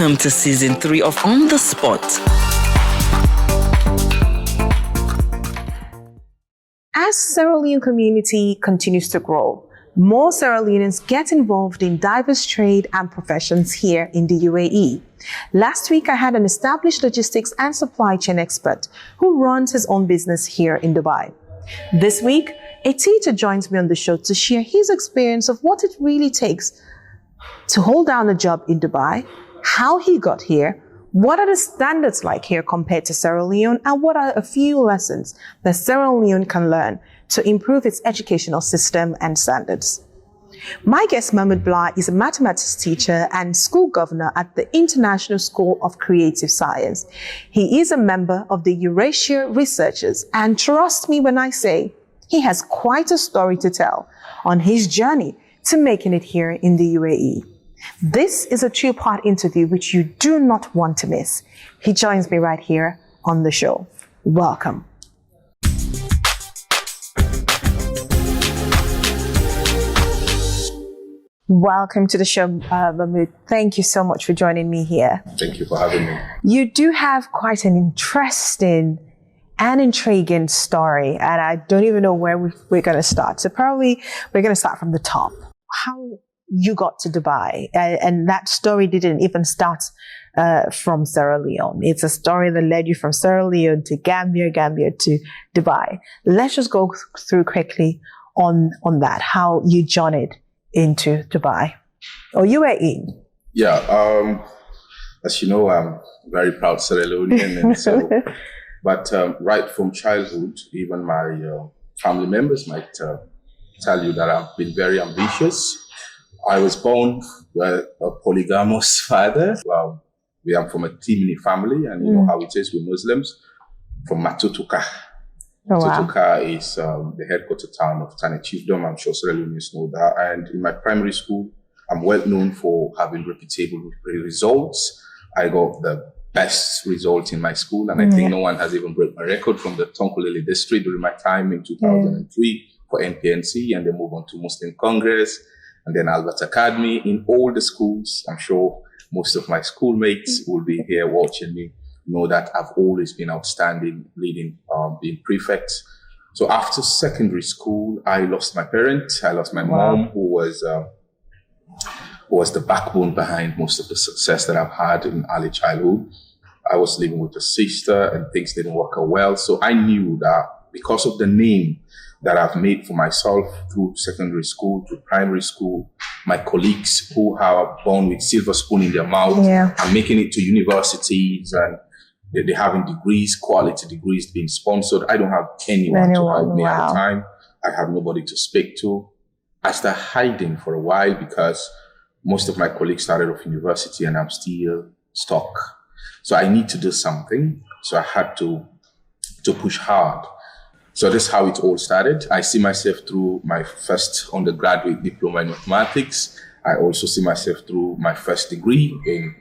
Welcome to Season 3 of On the Spot. As Sierra Leone community continues to grow, more Sierra Leoneans get involved in diverse trade and professions here in the UAE. Last week, I had an established logistics and supply chain expert who runs his own business here in Dubai. This week, a teacher joins me on the show to share his experience of what it really takes to hold down a job in Dubai, how he got here, what are the standards like here compared to Sierra Leone, and what are a few lessons that Sierra Leone can learn to improve its educational system and standards. My guest, Mahmoud Blah, is a mathematics teacher and school governor at the International School of Creative Science. He is a member of the Eurasia Researchers, and trust me when I say he has quite a story to tell on his journey to making it here in the UAE. This is a two-part interview which you do not want to miss. He joins me right here on the show. Welcome. Welcome to the show, Mahmoud. Thank you so much for joining me here. Thank you for having me. You do have quite an interesting and intriguing story, and I don't even know where we're going to start. So probably we're going to start from the top. How you got to Dubai, and that story didn't even start from Sierra Leone. It's a story that led you from Sierra Leone to Gambia to Dubai. Let's just go through quickly on that, how you journeyed into Dubai or UAE. Yeah, as you know, I'm very proud Sierra Leonean, and so, but right from childhood, even my family members might tell you that I've been very ambitious. I was born with a polygamous father. Well, we are from a Timini family, and you know how it is with Muslims, from Matutuka. Oh, wow. Matutuka is the headquarter town of Tani Chiefdom. I'm sure Sierra Leoneans know that. And in my primary school, I'm well known for having reputable results. I got the best result in my school, and I think no one has even broken my record from the Tonkulele district during my time in 2003 for NPNC, and then move on to Muslim Congress, and then Albert Academy. In all the schools, I'm sure most of my schoolmates will be here watching me, know that I've always been outstanding, leading, being prefect. So after secondary school, I lost my parents. I lost my mom, who was the backbone behind most of the success that I've had in early childhood. I was living with a sister, and things didn't work out well. So I knew that because of the name that I've made for myself through secondary school, through primary school, my colleagues who are born with silver spoon in their mouth and making it to universities, and they're having degrees, quality degrees being sponsored. I don't have anyone to help me at the time. I have nobody to speak to. I started hiding for a while because most of my colleagues started off university and I'm still stuck. So I need to do something. So I had to push hard. So that's how it all started. I see myself through my first undergraduate diploma in mathematics. I also see myself through my first degree in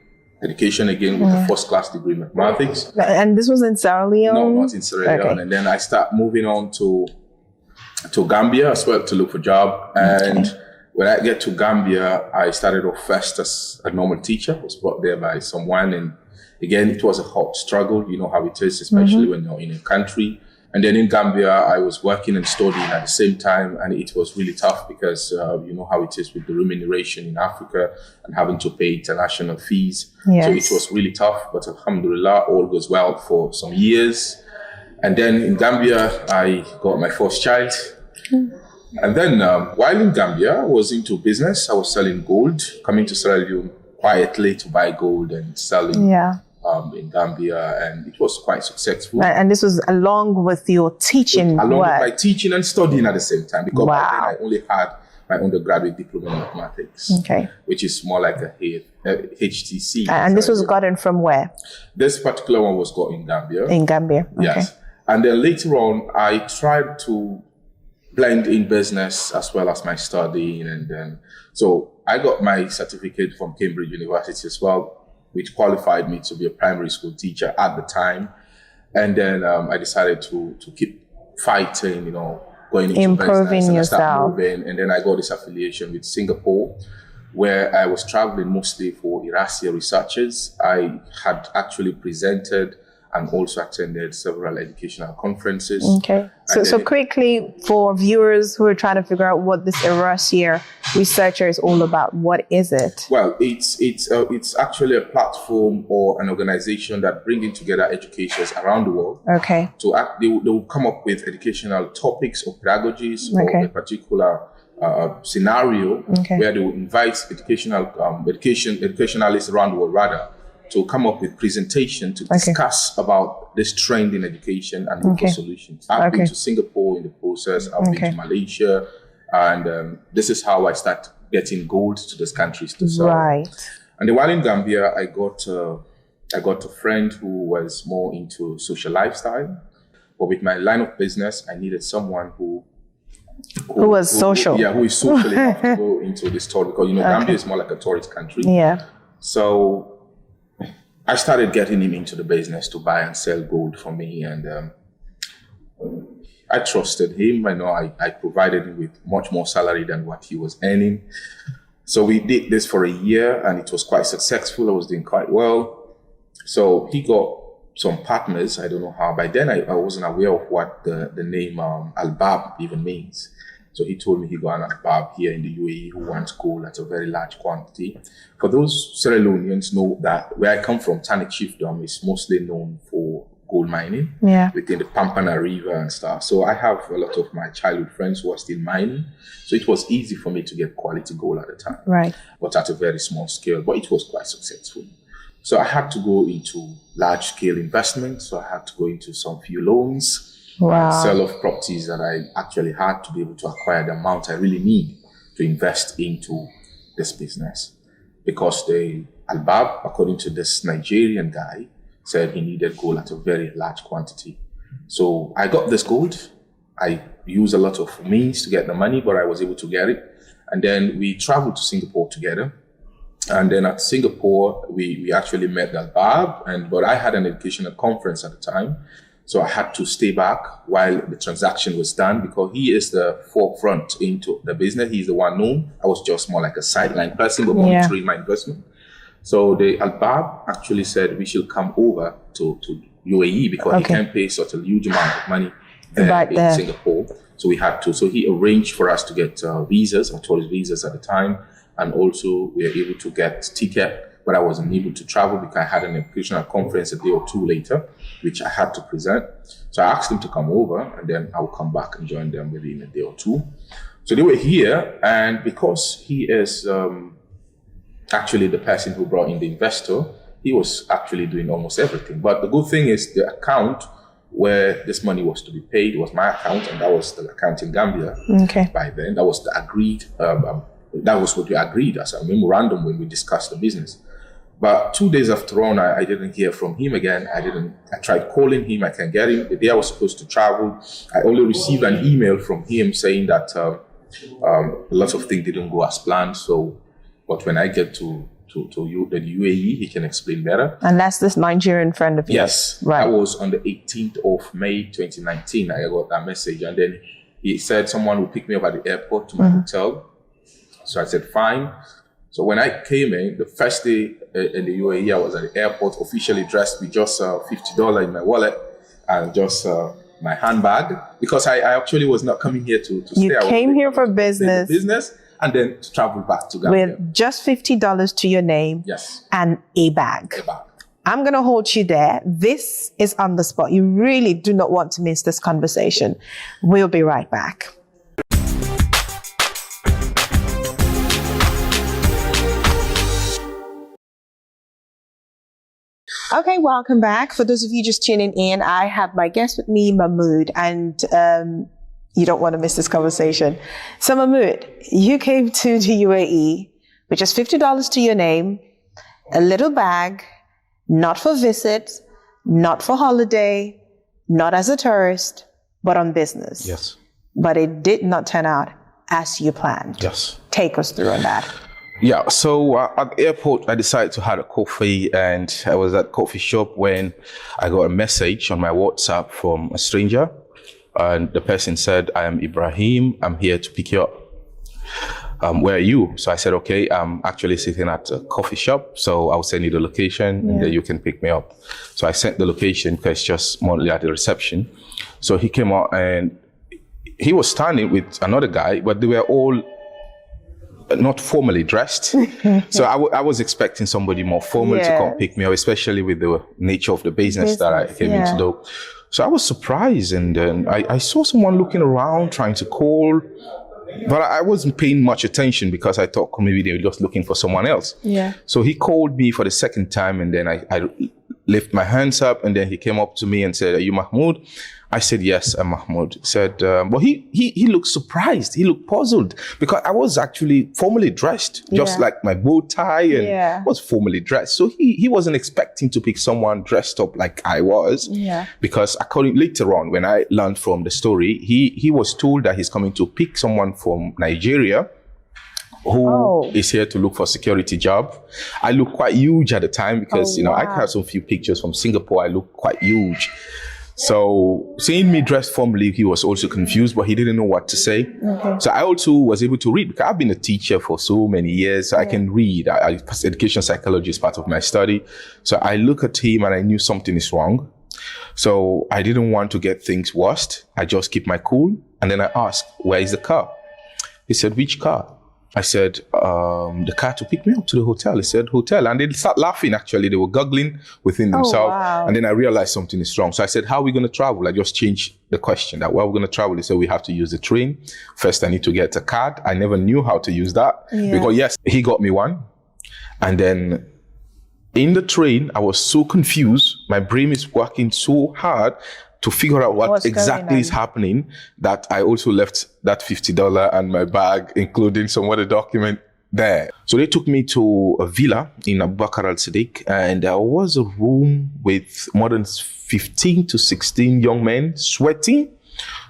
education, again with a first-class degree in mathematics. And this was in Sierra Leone? No, not in Sierra Leone. And then I start moving on to Gambia as well to look for a job. And when I get to Gambia, I started off first as a normal teacher. I was brought there by someone. And again, it was a hot struggle. You know how it is, especially when you're in a country. And then in Gambia, I was working and studying at the same time. And it was really tough because you know how it is with the remuneration in Africa and having to pay international fees. Yes. So it was really tough. But alhamdulillah, all goes well for some years. And then in Gambia, I got my first child. And then while in Gambia, I was into business. I was selling gold, coming to Sierra Leone quietly to buy gold and selling in Gambia, and it was quite successful. And this was along with your teaching Along work. with my teaching and studying at the same time, because by then I only had my undergraduate diploma in mathematics, which is more like a HTC. And this was gotten from where? This particular one was got in Gambia. In Gambia, yes. And then later on, I tried to blend in business as well as my studying, and then so I got my certificate from Cambridge University as well, which qualified me to be a primary school teacher at the time. And then I decided to keep fighting, you know, going into improving business, and yourself. And then I got this affiliation with Singapore, where I was traveling mostly for Eurasia researchers. I had actually presented and also attended several educational conferences. Okay. So quickly, for viewers who are trying to figure out what this Eurasia researcher is all about, what is it? Well, it's actually a platform or an organization that bringing together educators around the world. Okay. They will come up with educational topics or pedagogies or a particular scenario where they will invite educationalists around the world to come up with presentation to discuss about this trend in education and local solutions. I've been to Singapore in the process. I've been to Malaysia, and this is how I start getting gold to these countries to sell. Right. And while in Gambia, I got a friend who was more into social lifestyle, but with my line of business, I needed someone who was social. Who is socially enough to go into this tour, because Gambia is more like a tourist country. Yeah. So I started getting him into the business to buy and sell gold for me, and I trusted him. I provided him with much more salary than what he was earning. So we did this for a year, and it was quite successful. I was doing quite well. So he got some partners. I don't know how. By then, I wasn't aware of what the name Al-Bab even means. So he told me he got an Al-Bab here in the UAE who wants gold at a very large quantity. For those Sierra Leoneans know that where I come from, Tanic Chiefdom is mostly known for gold mining within the Pampana River and stuff. So I have a lot of my childhood friends who are still mining. So it was easy for me to get quality gold at the time. Right. But at a very small scale, but it was quite successful. So I had to go into large scale investments. So I had to go into some few loans. Sell off properties that I actually had to be able to acquire the amount I really need to invest into this business. Because the Al-Bab, according to this Nigerian guy, said he needed gold at a very large quantity. So I got this gold. I used a lot of means to get the money, but I was able to get it. And then we traveled to Singapore together. And then at Singapore, we actually met Al-Bab, but I had an educational conference at the time. So I had to stay back while the transaction was done, because he is the forefront into the business. He's the one known. I was just more like a sideline person, but monitoring my investment. So the Al-Bab actually said we should come over to UAE because he can't pay such a huge amount of money in Singapore. So we had to. So he arranged for us to get visas, or tourist visas at the time. And also we were able to get ticket, but I wasn't able to travel because I had an educational conference a day or two later, which I had to present. So I asked him to come over, and then I will come back and join them maybe in a day or two. So they were here, and because he is actually the person who brought in the investor, he was actually doing almost everything. But the good thing is the account where this money was to be paid was my account, and that was the account in Gambia. By then. That was the agreed, that was what we agreed as a memorandum when we discussed the business. But 2 days after on, I didn't hear from him again. I tried calling him, I can't get him. The day I was supposed to travel, I only received an email from him saying that a lot of things didn't go as planned. So, but when I get to the UAE, he can explain better. And that's this Nigerian friend of yours? Yes. Right. That was on the 18th of May, 2019. I got that message. And then he said someone will pick me up at the airport to my hotel. So I said, fine. So when I came in, the first day in the UAE, I was at the airport, officially dressed with just $50 in my wallet and just my handbag, because I actually was not coming here to stay. You came here for business. And then to travel back to Gambia. With just $50 to your name. Yes. And a bag. I'm going to hold you there. This is On the Spot. You really do not want to miss this conversation. We'll be right back. Okay, welcome back. For those of you just tuning in, I have my guest with me, Mahmood, and you don't want to miss this conversation. So Mahmood, you came to the UAE with just $50 to your name, a little bag, not for visit, not for holiday, not as a tourist, but on business. Yes. But it did not turn out as you planned. Yes. Take us through on that. Yeah, so at the airport, I decided to have a coffee, and I was at coffee shop when I got a message on my WhatsApp from a stranger, and the person said, I am Ibrahim, I'm here to pick you up. where are you? So I said, okay, I'm actually sitting at a coffee shop, so I'll send you the location and then you can pick me up. So I sent the location because it's just monthly at the reception. So he came out and he was standing with another guy, but they were all not formally dressed. So I was expecting somebody more formal to come pick me up, especially with the nature of the business that I came into do. So I was surprised, and then I saw someone looking around trying to call, but I wasn't paying much attention because I thought maybe they were just looking for someone else. Yeah. So he called me for the second time, and then I lift my hands up, and then he came up to me and said, "Are you Mahmoud?" I said, "Yes, I'm Mahmoud." He said, but he looked surprised. He looked puzzled because I was actually formally dressed, just like my bow tie, and was formally dressed. So he wasn't expecting to pick someone dressed up like I was. Yeah. Because later on, when I learned from the story, he was told that he's coming to pick someone from Nigeria who is here to look for a security job. I look quite huge at the time because, I have some few pictures from Singapore. I look quite huge. So seeing me dressed formally, he was also confused, but he didn't know what to say. Okay. So I also was able to read because I've been a teacher for so many years. So I can read. Education psychology is part of my study. So I look at him and I knew something is wrong. So I didn't want to get things worse. I just keep my cool. And then I asked, "Where is the car?" He said, "Which car?" I said, "The car to pick me up to the hotel." He said, "Hotel." And they start laughing, actually. They were giggling within themselves. Wow. And then I realized something is wrong. So I said, "How are we going to travel?" I just changed the question. That where are we going to travel? He said, "We have to use the train. First, I need to get a card." I never knew how to use that. Because yes, he got me one. And then in the train, I was so confused. My brain is working so hard to figure out what exactly is happening, that I also left that $50 and my bag, including some other document there. So they took me to a villa in Abubakar al-Siddiq, and there was a room with more than 15 to 16 young men sweating,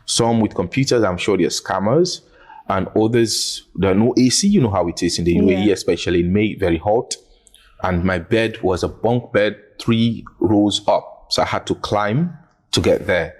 some with computers, I'm sure they're scammers, and others, there are no AC, you know how it is in the UAE, especially in May, very hot. And my bed was a bunk bed, 3 rows up. So I had to climb to get there.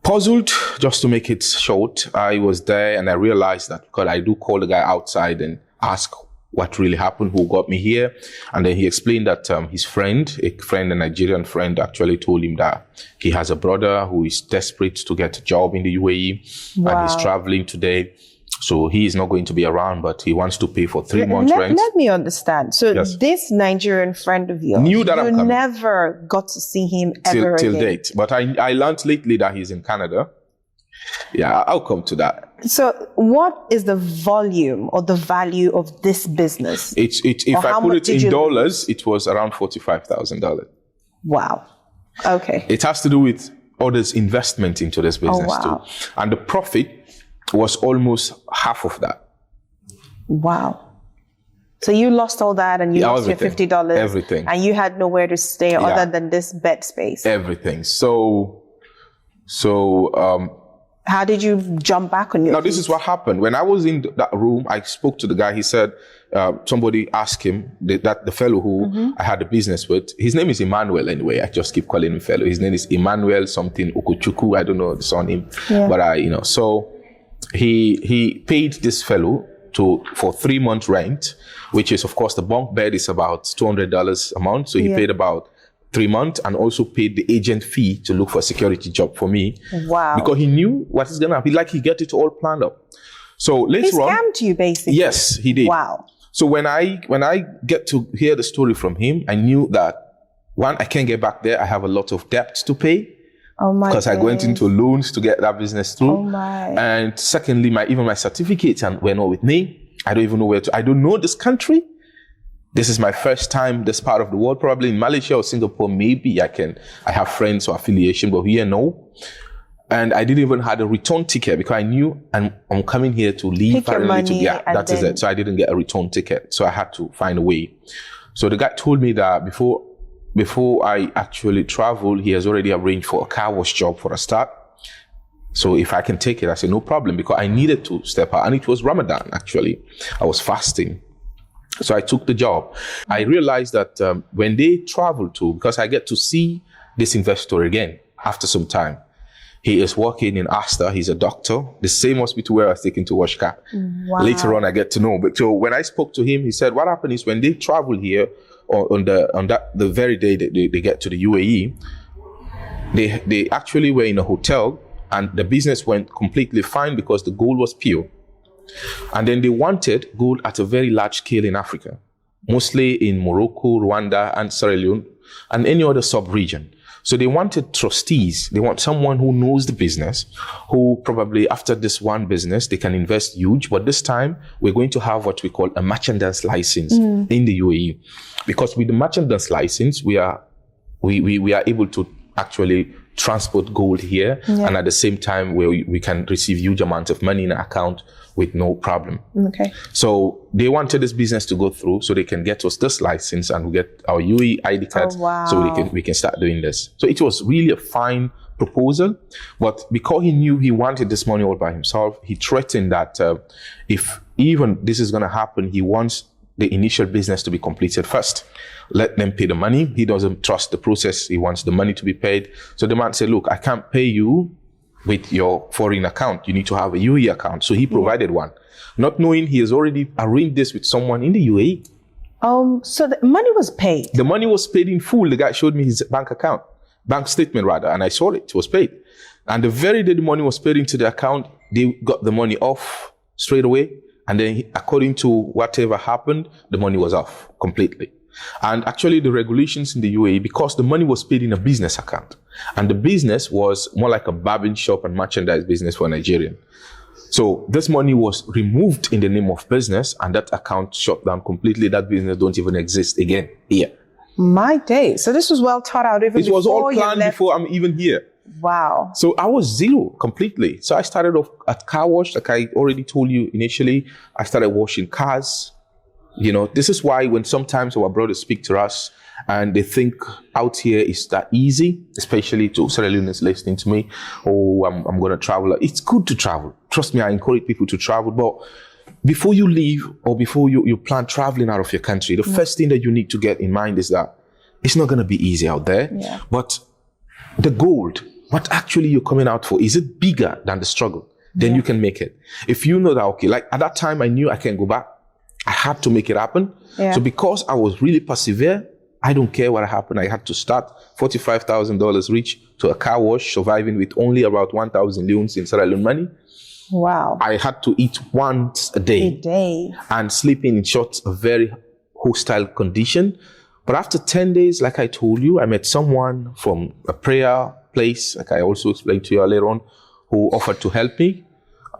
Puzzled, just to make it short, I was there and I realized that because I do call the guy outside and ask what really happened, who got me here. And then he explained that his friend, a Nigerian friend, actually told him that he has a brother who is desperate to get a job in the UAE. Wow. And he's traveling today. So he is not going to be around, but he wants to pay for 3 months rent. Let me understand. So this Nigerian friend of yours, knew that I'm coming. Never got to see him ever till again. date. But I learned lately that he's in Canada. Yeah, I'll come to that. So what is the volume or the value of this business? If I put it in dollars, it was around $45,000. Wow. Okay. It has to do with others' investment into this business too. And the profit was almost half of that. Wow. So you lost all that and you lost your $50. Everything. And you had nowhere to stay other than this bed space. Everything. So how did you jump back on your feet? This is what happened. When I was in that room, I spoke to the guy. He said, somebody asked him, the fellow who I had a business with, his name is Emmanuel anyway. I just keep calling him fellow. His name is Emmanuel something Okuchuku. I don't know the surname. But so he paid this fellow for 3 months rent, which is, of course, the bunk bed is about $200 a month. So he paid about 3 months and also paid the agent fee to look for a security job for me. Wow. Because he knew what is going to happen. Like he get it all planned up. So later on. He scammed you basically. Yes, he did. Wow. So when I get to hear the story from him, I knew that one, I can't get back there. I have a lot of debt to pay. Oh my! Because I went into loans to get that business through. Oh my! And secondly, even my certificates were not with me. I don't even know where to. I don't know this country. This is my first time this part of the world. Probably in Malaysia or Singapore, maybe I have friends or affiliation, but here no. And I didn't even have a return ticket because I knew I'm coming here to leave. That is it. So I didn't get a return ticket. So I had to find a way. So the guy told me that before I actually travel, he has already arranged for a car wash job for a start. So if I can take it, I said, no problem, because I needed to step out. And it was Ramadan, actually. I was fasting. So I took the job. I realized that when they travel because I get to see this investor again after some time. He is working in Asta. He's a doctor, the same hospital where I was taken to wash car. Wow. Later on, I get to know. But so when I spoke to him, he said, what happened is when they travel here on the very day that they get to the UAE, they actually were in a hotel and the business went completely fine because the gold was pure. And then they wanted gold at a very large scale in Africa, mostly in Morocco, Rwanda, and Sierra Leone, and any other sub-region. So they wanted trustees. They want someone who knows the business, who probably after this one business, they can invest huge. But this time, we're going to have what we call a merchandise license in the UAE. Because with the merchandise license, we are able to actually transport gold here. Yeah. And at the same time, we can receive huge amounts of money in our account with no problem. Okay. So they wanted this business to go through so they can get us this license and we get our UE ID cards. Oh, wow. So we can start doing this. So it was really a fine proposal, but because he knew he wanted this money all by himself, he threatened that if even this is going to happen, he wants the initial business to be completed first. Let them pay the money. He doesn't trust the process. He wants the money to be paid. So the man said, look, I can't pay you with your foreign account. You need to have a UAE account. So he provided one, not knowing he has already arranged this with someone in the UAE. So the money was paid? The money was paid in full. The guy showed me his bank statement rather, and I saw it. It was paid. And the very day the money was paid into the account, they got the money off straight away. And then according to whatever happened, the money was off completely. And actually the regulations in the UAE, because the money was paid in a business account, and the business was more like a barbing shop and merchandise business for Nigerian. So this money was removed in the name of business and that account shut down completely. That business don't even exist again here. My day. So this was well thought out even before. It was all planned before I'm even here. Wow. So I was zero completely. So I started off at car wash, like I already told you initially. I started washing cars. You know, this is why when sometimes our brothers speak to us and they think out here is that easy, especially to Sierra Leoneans listening to me, oh, I'm going to travel. It's good to travel. Trust me, I encourage people to travel. But before you leave or before you plan traveling out of your country, the first thing that you need to get in mind is that it's not going to be easy out there. Yeah. But the gold, what actually you're coming out for, is it bigger than the struggle? Then you can make it. If you know that, okay, like at that time I knew I can't go back. I had to make it happen. Yeah. So because I was really persevere, I don't care what happened. I had to start $45,000 rich to a car wash, surviving with only about 1,000 leones in Sierra Leone money. Wow. I had to eat once a day. And sleeping in short, a very hostile condition. But after 10 days, like I told you, I met someone from a prayer place, like I also explained to you earlier on, who offered to help me.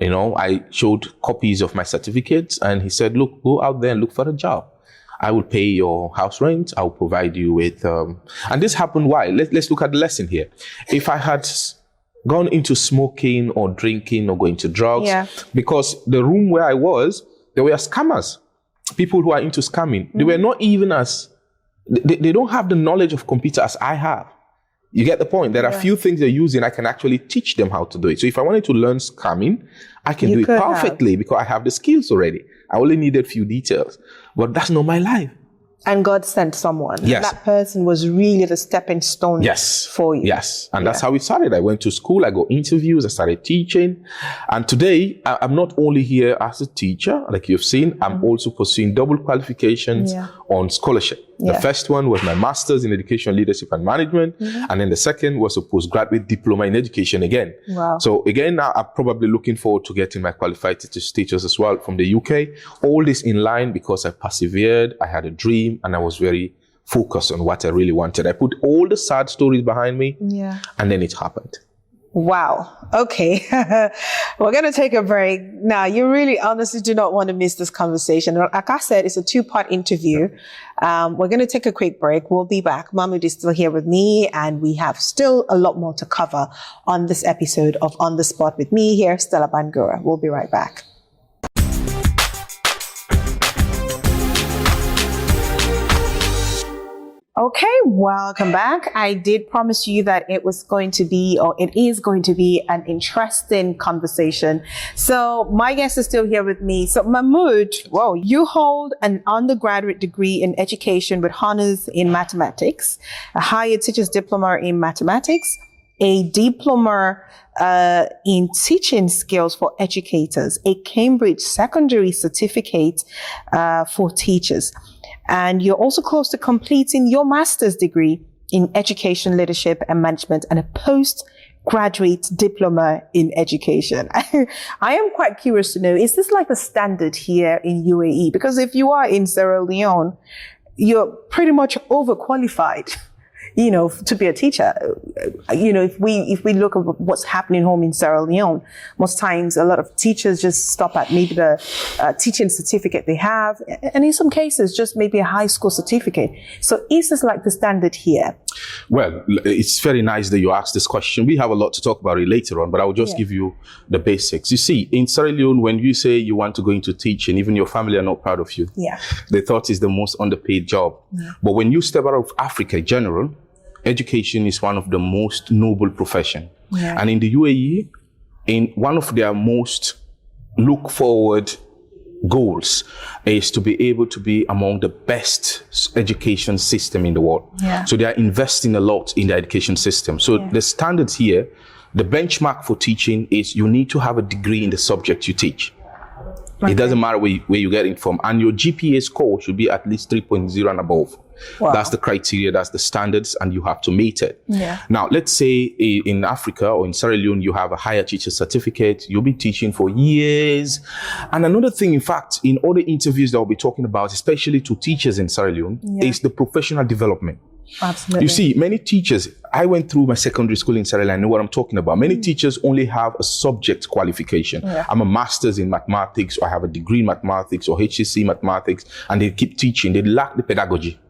You know, I showed copies of my certificates and he said, look, go out there and look for a job. I will pay your house rent. I'll provide you with, and this happened why? Let's look at the lesson here. If I had gone into smoking or drinking or going to drugs, because the room where I was, there were scammers, people who are into scamming. They were not even they don't have the knowledge of computer as I have. You get the point? There are a few things they're using. I can actually teach them how to do it. So if I wanted to learn scamming, I can do it perfectly because I have the skills already. I only needed a few details. But that's not my life. And God sent someone. Yes. That person was really the stepping stone for you. Yes. And that's how it started. I went to school. I got interviews. I started teaching. And today, I'm not only here as a teacher, like you've seen, I'm also pursuing double qualifications on scholarship. The first one was my master's in education, leadership and management. And then the second was a postgraduate diploma in education again. Wow. So again, now I'm probably looking forward to getting my qualified teacher status as well from the UK. All this in line because I persevered, I had a dream, and I was very focused on what I really wanted. I put all the sad stories behind me, and then it happened. Wow. Okay. We're going to take a break. Now, you really honestly do not want to miss this conversation. Like I said, it's a 2-part interview. We're going to take a quick break. We'll be back. Mahmoud is still here with me, and we have still a lot more to cover on this episode of On the Spot with me here, Stella Bangura. We'll be right back. Okay, welcome back. I did promise you that it was going to be, or it is going to be, an interesting conversation. So my guest is still here with me. So Mahmoud, whoa, you hold an undergraduate degree in education with honors in mathematics, a higher teacher's diploma in mathematics, a diploma in teaching skills for educators, a Cambridge secondary certificate for teachers. And you're also close to completing your master's degree in education, leadership and management, and a postgraduate diploma in education. I am quite curious to know, is this like the standard here in UAE? Because if you are in Sierra Leone, you're pretty much overqualified, to be a teacher. If we look at what's happening home in Sierra Leone, most times a lot of teachers just stop at maybe the teaching certificate they have, and in some cases just maybe a high school certificate. So is this like the standard here? Well, it's very nice that you asked this question. We have a lot to talk about it later on, but I will just give you the basics. You see, in Sierra Leone, when you say you want to go into teaching, even your family are not proud of you. Yeah. They thought it's the most underpaid job. Yeah. But when you step out of Africa in general, education is one of the most noble profession. Yeah. And in the UAE, in one of their most look forward goals is to be able to be among the best education system in the world. Yeah. So they are investing a lot in the education system. So the standards here, the benchmark for teaching is you need to have a degree in the subject you teach. Okay. It doesn't matter where you get it from. And your GPA score should be at least 3.0 and above. Wow. That's the criteria, that's the standards, and you have to meet it. Yeah. Now, let's say in Africa or in Sierra Leone, you have a higher teacher certificate, you'll be teaching for years. And another thing, in fact, in all the interviews that I'll be talking about, especially to teachers in Sierra Leone, is the professional development. Absolutely. You see, many teachers, I went through my secondary school in Sierra Leone, I know what I'm talking about. Many teachers only have a subject qualification. Yeah. I'm a master's in mathematics, or I have a degree in mathematics or HSC mathematics, and they keep teaching. They lack the pedagogy.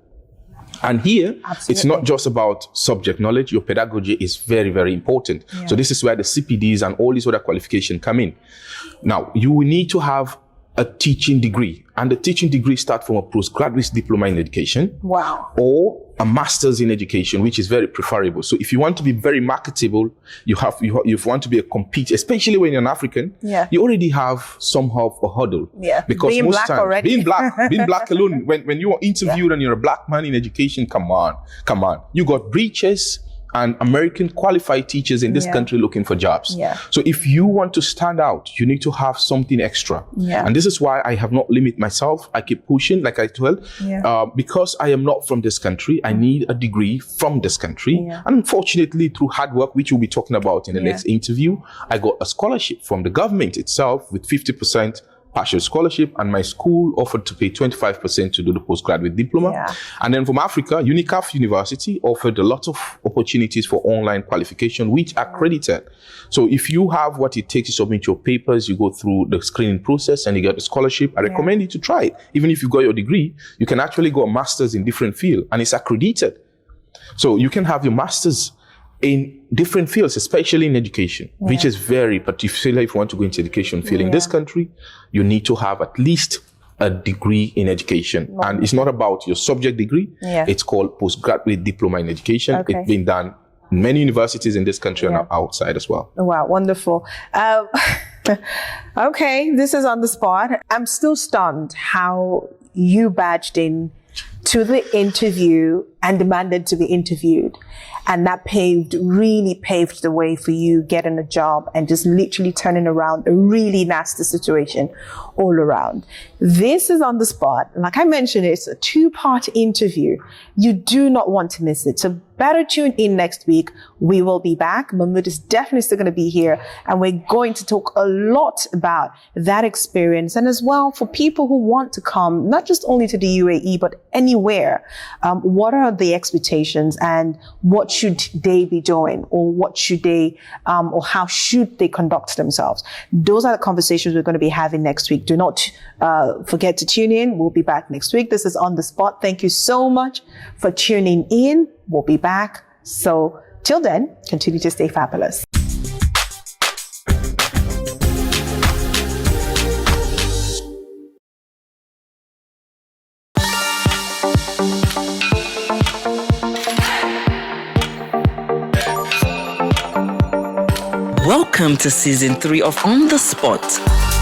And here, it's not just about subject knowledge. Your pedagogy is very, very important. Yeah. So this is where the CPDs and all these other qualifications come in. Now, you will need to have a teaching degree. And the teaching degree starts from a postgraduate diploma in education. Wow. Or a master's in education, which is very preferable. So if you want to be very marketable, you want to be a compete, especially when you're an African, you already have somehow a hurdle. Yeah. Because being most black times, already. being black alone, when you are interviewed and you're a black man in education, come on. You got breaches and American qualified teachers in this country looking for jobs. Yeah. So if you want to stand out, you need to have something extra. Yeah. And this is why I have not limited myself. I keep pushing, like I told, because I am not from this country, I need a degree from this country. Yeah. And unfortunately, through hard work, which we'll be talking about in the next interview, I got a scholarship from the government itself with 50% partial scholarship, and my school offered to pay 25% to do the postgraduate diploma. Yeah. And then from Africa, UNICAF University offered a lot of opportunities for online qualification, which are accredited. So if you have what it takes to submit your papers, you go through the screening process and you get the scholarship, I recommend you to try it. Even if you got your degree, you can actually go a master's in different fields, and it's accredited. So you can have your master's in different fields, especially in education, which is very particular. If you want to go into education field in this country, you need to have at least a degree in education. And it's not about your subject degree. It's called postgraduate diploma in education. Okay. It's been done in many universities in this country and outside as well. Wow, wonderful. Okay, this is on the spot. I'm still stunned how you badged in to the interview and demanded to be interviewed. And that really paved the way for you getting a job and just literally turning around a really nasty situation all around. This is on the spot. Like I mentioned, it's a 2-part interview. You do not want to miss it. So better tune in next week. We will be back. Mahmoud is definitely still going to be here, and we're going to talk a lot about that experience. And as well, for people who want to come, not just only to the UAE, but anywhere, what are the expectations and what should they be doing, or what should they, or how should they conduct themselves? Those are the conversations we're going to be having next week. Do not forget to tune in. We'll be back next week. This is On the Spot. Thank you so much for tuning in. We'll be back. So till then, continue to stay fabulous. Welcome to season 3 of On the Spot.